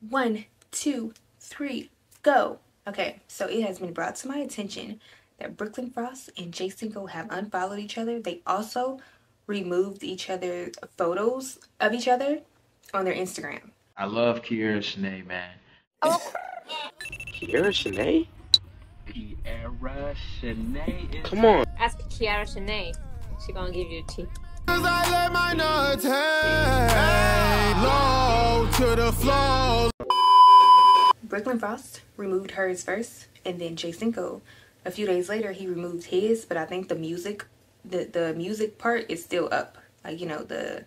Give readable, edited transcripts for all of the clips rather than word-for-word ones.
1, 2, 3, go. Okay, so it has been brought to my attention that Brooklyn Frost and Jay Cinco have unfollowed each other. They also removed each other's photos of each other on their Instagram. I love Kiara Shanay, man. Oh. Kiara Shanay? Kiara Shanay is... Come on. Ask Kiara Shanay. She gonna give you the tea. I let my nuts hang low to the floor. Brooklyn Frost removed hers first, and then Jay Cinco, a few days later, he removed his, but I think the music part is still up. Like, you know, the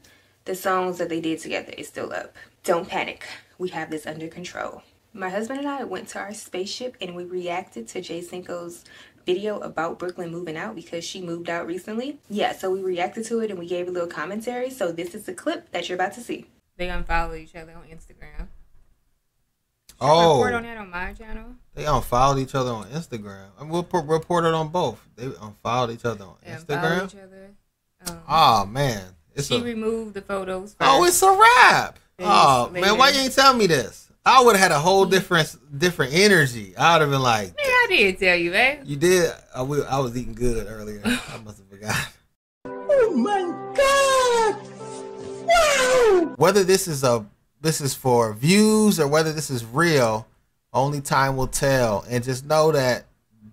songs that they did together is still up. Don't panic. We have this under control. My husband and I went to our spaceship and we reacted to Jay Cinco's video about Brooklyn moving out because she moved out recently. Yeah, so we reacted to it and we gave a little commentary. So this is the clip that you're about to see. They unfollowed each other on Instagram. Oh, report on that on my channel. They unfollowed each other on Instagram. I mean, we'll report it on both. They unfollowed each other on Instagram. Each other. Oh man, she removed the photos first. Oh, it's a wrap. Oh man, why you ain't tell me this? I would have had a whole different energy. I would have been like, man, I did tell you, babe. You did. I was eating good earlier. I must have forgot. Oh my God! Wow! Whether this is for views or whether this is real, only time will tell. And just know that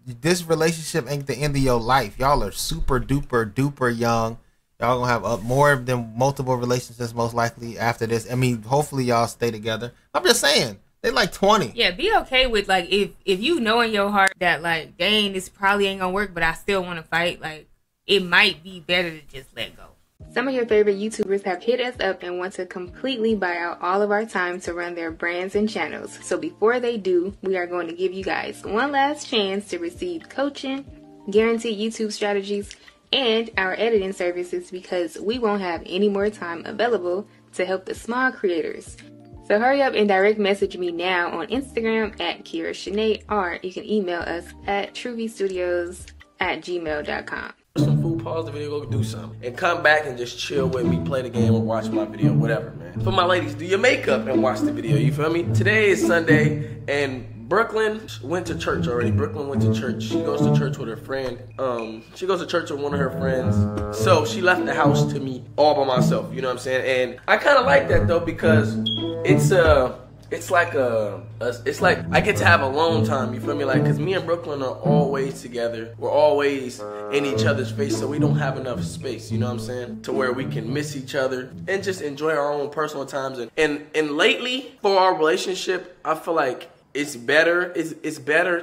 this relationship ain't the end of your life. Y'all are super duper young. Y'all gonna have more than multiple relationships most likely after this. I mean, hopefully y'all stay together. I'm just saying, they like 20. Yeah, be okay with like if you know in your heart that like, dang, this probably ain't gonna work, but I still want to fight. Like, it might be better to just let go. Some of your favorite YouTubers have hit us up and want to completely buy out all of our time to run their brands and channels. So before they do, we are going to give you guys one last chance to receive coaching, guaranteed YouTube strategies, and our editing services because we won't have any more time available to help the small creators. So hurry up and direct message me now on Instagram at Kiara Shanay, or you can email us at truvystudios@gmail.com. Some food, pause the video, go do something. And come back and just chill with me, play the game or watch my video, whatever, man. For my ladies, do your makeup and watch the video, you feel me? Today is Sunday and Brooklyn went to church already. Brooklyn went to church. She goes to church with her friend. She goes to church with one of her friends. So she left the house to me all by myself, you know what I'm saying? And I kind of like that though because it's like I get to have alone time, you feel me? Like, cause me and Brooklyn are always together. We're always in each other's face, so we don't have enough space, you know what I'm saying? To where we can miss each other and just enjoy our own personal times. And lately, for our relationship, I feel like it's better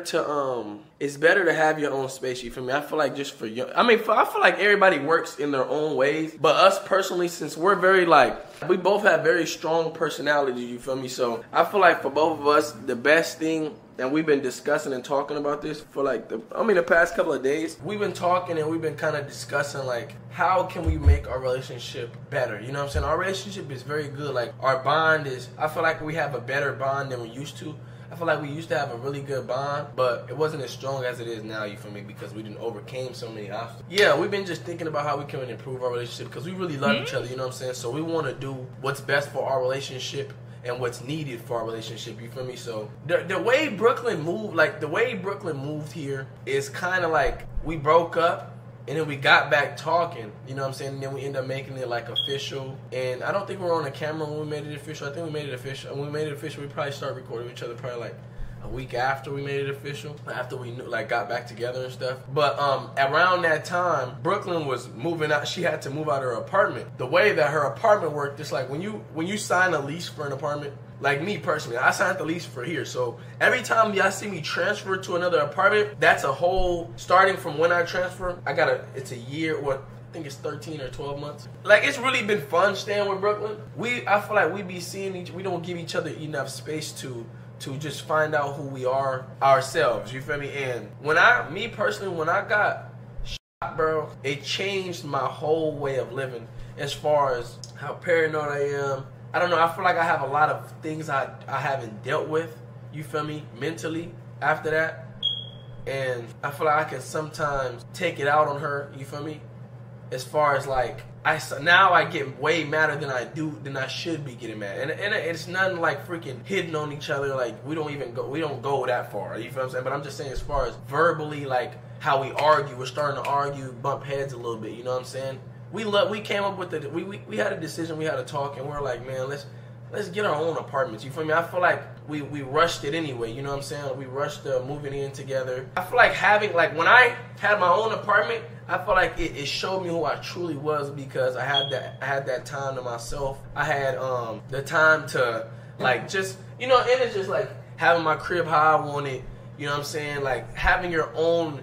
to have your own space, you feel me? I feel like just for you, I feel like everybody works in their own ways, but us personally, since we're very we both have very strong personalities, you feel me? So I feel like for both of us, the best thing, and we've been discussing and talking about this for the past couple of days, we've been talking and we've been kind of discussing like, how can we make our relationship better? You know what I'm saying? Our relationship is very good. Like, our bond is, I feel like we have a better bond than we used to. I feel like we used to have a really good bond, but it wasn't as strong as it is now, you feel me? Because we didn't overcame so many obstacles. Yeah, we've been just thinking about how we can improve our relationship because we really love each other, you know what I'm saying? So we want to do what's best for our relationship and what's needed for our relationship, you feel me? So the way Brooklyn moved here is kind of like we broke up and then we got back talking, you know what I'm saying? And then we ended up making it like official. And I don't think we were on the camera when we made it official. I think we made it official. And when we made it official, we probably started recording each other probably like a week after we made it official. After we got back together and stuff. But around that time, Brooklyn was moving out. She had to move out of her apartment. The way that her apartment worked, it's like when you sign a lease for an apartment, like me personally, I signed the lease for here. So every time y'all see me transfer to another apartment, that's a whole, starting from when I transfer, it's a year, I think it's 13 or 12 months. Like, it's really been fun staying with Brooklyn. I feel like we don't give each other enough space to just find out who we are ourselves, you feel me? And when I got shot, bro, it changed my whole way of living as far as how paranoid I am. I don't know, I feel like I have a lot of things I haven't dealt with, you feel me, mentally after that. And I feel like I can sometimes take it out on her, you feel me? as far as like now I get way madder than I should be getting mad, and it's nothing like freaking hitting on each other. Like we don't go that far. You feel what I'm saying? But I'm just saying as far as verbally, like how we argue, we're starting to argue, bump heads a little bit. You know what I'm saying? We came up with we had a decision, we had a talk, and we're like, man, let's get our own apartments. You feel me? I feel like we rushed it anyway. You know what I'm saying? We rushed moving in together. I feel like when I had my own apartment, I feel like it showed me who I truly was, because I had that time to myself. I had the time to like just, you know, and it's just like having my crib how I want it. You know what I'm saying? Like having your own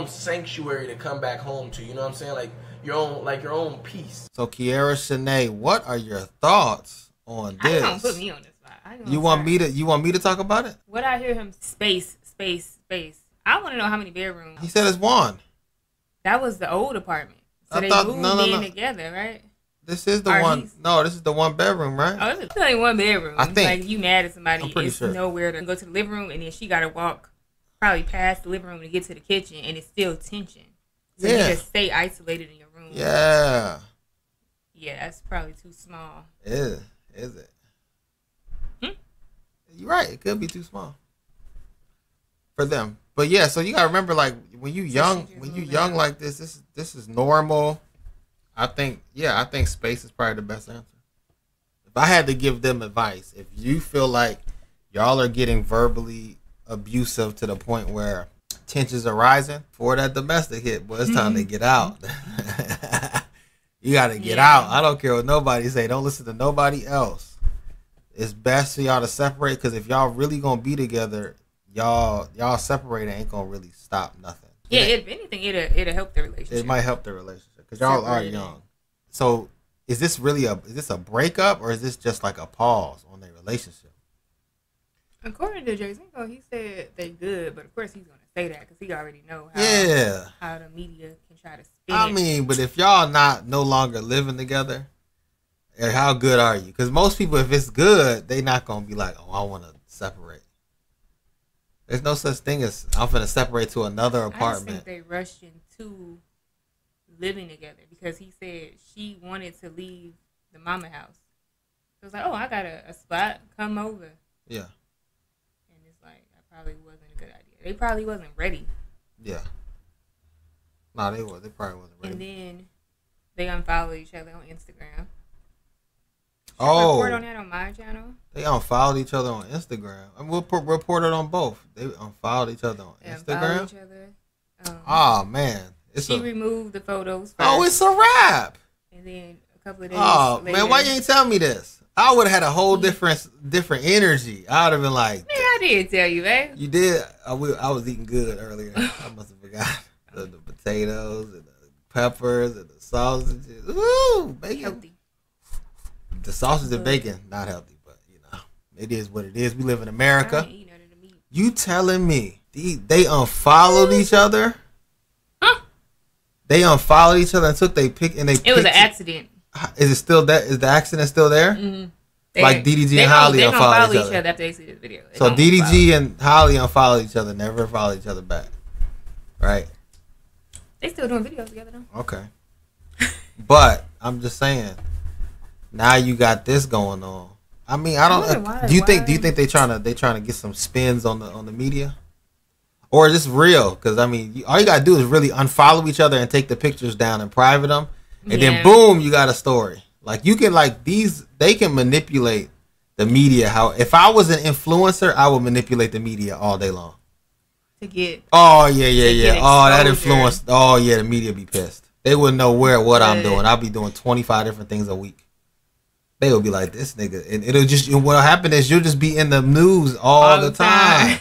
sanctuary to come back home to. You know what I'm saying? Like your own peace. So Kiara, Shanay, what are your thoughts on this? Don't put me on this spot. You want me to talk about it? What I hear him space. I want to know how many bedrooms. He said it's one. That was the old apartment. So they moved in together, right? This is the one. No, this is the one bedroom, right? Oh, this is only one bedroom. I think. Like you mad at somebody, I'm pretty it's sure. nowhere to go to the living room, and then she got to walk probably past the living room to get to the kitchen, and it's still tension. So you just stay isolated in your room. Yeah. Yeah, that's probably too small. Is it? You're right. It could be too small for them. But yeah, so you gotta remember, like when you young like this is normal. I think space is probably the best answer. If I had to give them advice, if you feel like y'all are getting verbally abusive to the point where tensions are rising for that domestic hit, boy, it's time to get out. You gotta get out. I don't care what nobody say. Don't listen to nobody else. It's best for y'all to separate, because if y'all really gonna be together, y'all separating ain't gonna really stop nothing. Yeah, if anything, it'll help the relationship. It might help the relationship because y'all are young. So is this a breakup, or is this just like a pause on their relationship? According to Jay Cinco, he said they good, but of course he's gonna say that because he already know how the media can try to spin it. I mean, but if y'all no longer living together, how good are you? Because most people, if it's good, they not gonna be like, oh, I want to separate. There's no such thing as I'm gonna separate to another apartment. I just think they rushed into living together because he said she wanted to leave the mama house. So it was like, oh, I got a spot, come over. Yeah. And it's like, that probably wasn't a good idea. They probably wasn't ready. Yeah. No, they probably wasn't ready. And then they unfollowed each other on Instagram. Oh, report on that on my channel. They unfollowed each other on Instagram. I mean, we'll report it on both. They unfollowed each other on Instagram. Each other. Oh man, she removed the photos. First, it's a wrap. And then a couple of days. Later, Man, why you ain't tell me this? I would have had a whole different energy. I would have been like, man, I did tell you, man. You did. I was eating good earlier. I must have forgot the potatoes and the peppers and the sausages. Ooh, bacon. Healthy. The sausage and bacon, not healthy, but you know, it is what it is. We live in America. You telling me they unfollowed each other? Huh? They unfollowed each other and took they pick and they. It was an accident. Is it still that? Is the accident still there? Mm-hmm. Like DDG and Holly unfollowed each other after they see this video. So DDG and Holly unfollowed each other, never followed each other back, right? They still doing videos together though. Okay, but I'm just saying. Now you got this going on. I mean, I don't. Do you think they trying to get some spins on the media, or is this real? Because I mean, all you gotta do is really unfollow each other and take the pictures down and private them, and then boom, you got a story. Like you can they can manipulate the media. How if I was an influencer, I would manipulate the media all day long. To get. Oh yeah. Oh, that influence. Oh yeah, the media be pissed. They wouldn't know what I'm doing. I'll be doing 25 different things a week. They will be like, this nigga. And it'll just, what'll happen is you'll just be in the news all the time.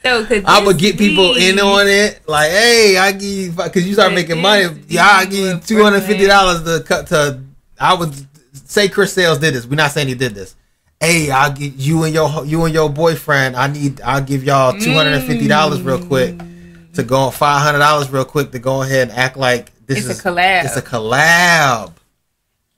So I would get people in on it. Like, hey, I give you, because you start making money. Yeah, I give you $250 I would say Chris Sales did this. We're not saying he did this. Hey, I'll give you and your boyfriend, I'll give y'all $250 real quick to go on $500 real quick to go ahead and act like this is a collab. It's a collab.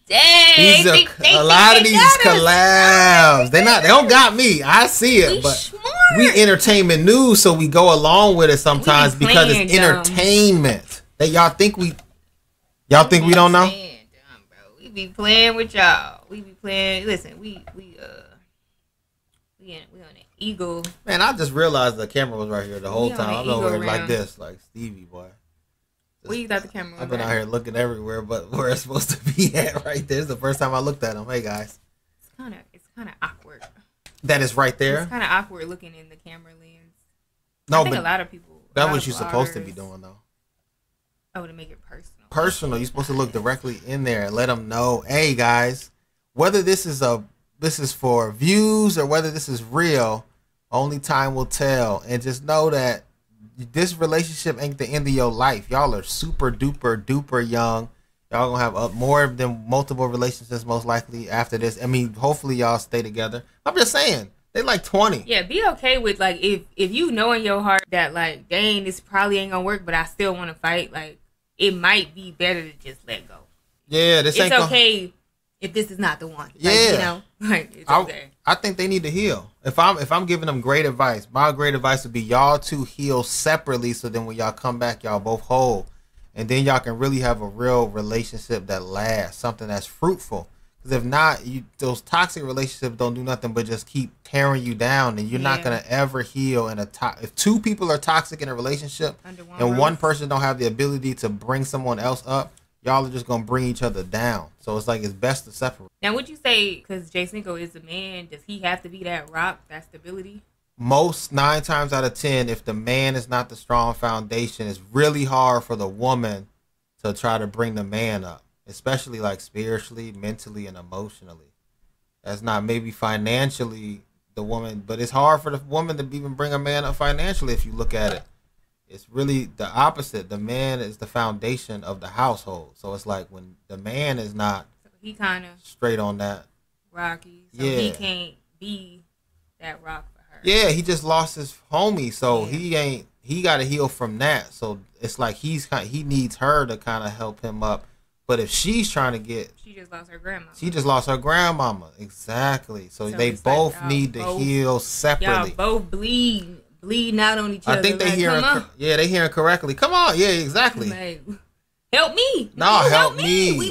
Dang, a lot of these collabs. They don't got me. I see it, but we entertainment news, so we go along with it sometimes because it's entertainment. Y'all think we don't know? Dumb, bro. We be playing with y'all. We be playing. Listen, we on an eagle. Man, I just realized the camera was right here the whole time. I'm over here like round. this, like Stevie boy. Where you got the camera? I've been out here looking everywhere, but where it's supposed to be at right there. This is the first time I looked at him. Hey guys. It's kind of awkward. That is right there. It's kind of awkward looking in the camera lens. No, I think but a lot of people. That's what you're supposed to be doing, though. Oh, to make it personal. Personal. You're supposed to look directly in there and let them know, hey guys, whether this is for views or whether this is real, only time will tell. And just know that this relationship ain't the end of your life. Y'all are super duper duper young. Y'all gonna have more than multiple relationships most likely after this. I mean, hopefully y'all stay together. I'm just saying, they like 20. Yeah, be okay with like if you know in your heart that like, dang, this probably ain't gonna work, but I still want to fight. Like, it might be better to just let go. Yeah, this ain't okay if this is not the one. Like, yeah, you know, like it's okay. I think they need to heal. If I'm giving them great advice, my great advice would be y'all two heal separately, so then when y'all come back, y'all both whole, and then y'all can really have a real relationship that lasts, something that's fruitful. Because if not, those toxic relationships don't do nothing but just keep tearing you down, and you're not gonna ever heal in if two people are toxic in a relationship and one person don't have the ability to bring someone else up, y'all are just gonna bring each other down. So it's like it's best to separate. Now, would you say, because Jay Cinco is a man, does he have to be that rock, that stability? Most 9 times out of 10, if the man is not the strong foundation, it's really hard for the woman to try to bring the man up, especially like spiritually, mentally, and emotionally. That's not maybe financially the woman, but it's hard for the woman to even bring a man up financially if you look at it. It's really the opposite. The man is the foundation of the household. So it's like when the man is not he kind of straight on that. Rocky. So he can't be that rock for her. Yeah, he just lost his homie. So he got to heal from that. So it's like he needs her to kind of help him up. But if she's trying to get... She just lost her grandma. She just lost her grandmama. Exactly. So they both need to heal separately. Y'all both bleeding out on each other. I think they they hearing correctly. Come on. Yeah, exactly. Like, help me. No, help me. We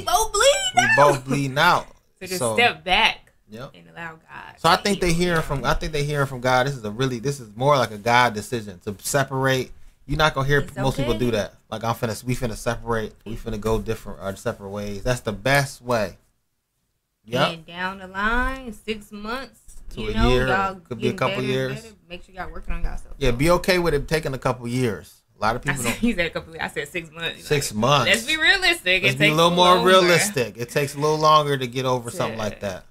both bleeding out. So just step back and allow God. So I think they hearing from God. This is more like a God decision to separate. You're not gonna hear most people do that. Like we finna separate. We finna go separate ways. That's the best way. Yeah. And down the line, 6 months to a year, y'all could be a couple years. Make sure y'all working on yourself. Yeah, be okay with it taking a couple years. A lot of people don't. He said a couple. I said 6 months. 6 months. Let's be realistic. Let's be a little more realistic. It takes a little longer to get over something like that.